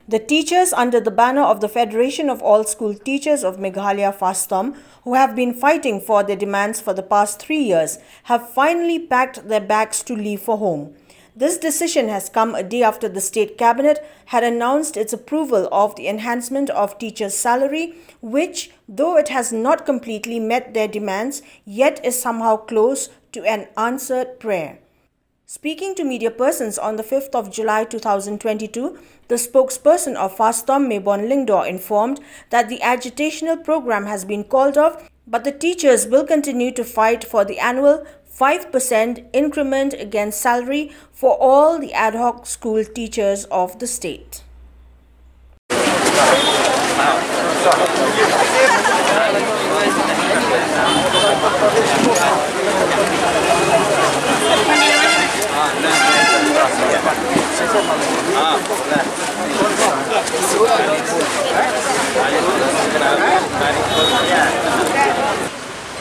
The teachers under the banner of the Federation of All School Teachers of Meghalaya, Fastom, who have been fighting for their demands for the past 3 years, have finally packed their bags to leave for home. This decision has come a day after the State Cabinet had announced its approval of the enhancement of teachers' salary, which, though it has not completely met their demands, yet is somehow close to an answered prayer. Speaking to media persons on the 5th of July 2022, the spokesperson of Fastom, Lingdor, informed that the agitational program has been called off, but the teachers will continue to fight for the annual 5% increment against salary for all the ad hoc school teachers of the state.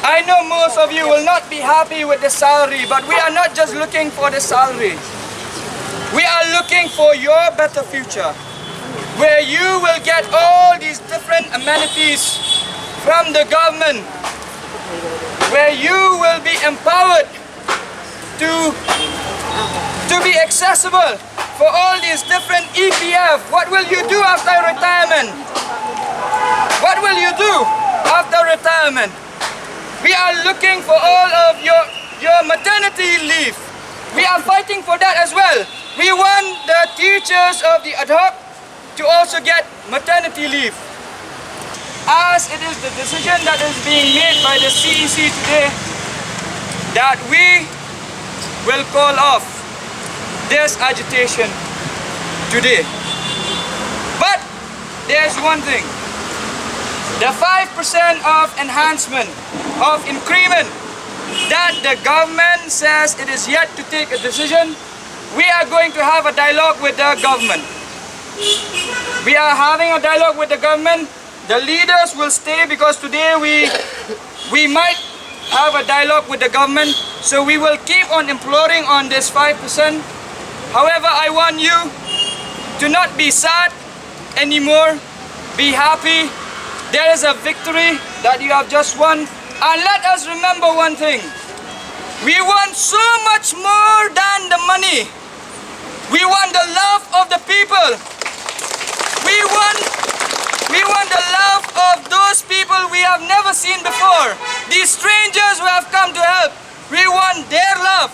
I know most of you will not be happy with the salary, but we are not just looking for the salary. We are looking for your better future, where you will get all these different amenities from the government, where you will be empowered to be accessible for all these different EPF. What will you do after retirement? What will you do after retirement? We are looking for all of your maternity leave. We are fighting for that as well. We want the teachers of the ad hoc to also get maternity leave. As it is the decision that is being made by the CEC today that we will call off this agitation today. But there's one thing. The 5% of enhancement, of increment, that the government says it is yet to take a decision, we are going to have a dialogue with the government. We are having a dialogue with the government. The leaders will stay because today we might have a dialogue with the government, so we will keep on imploring on this 5%. However, I want you to not be sad anymore. Be happy. There is a victory that you have just won. And let us remember one thing. We want so much more than the money. We want the love of the people. We want the love of those people we have never seen before. These strangers who have come to help. We want their love.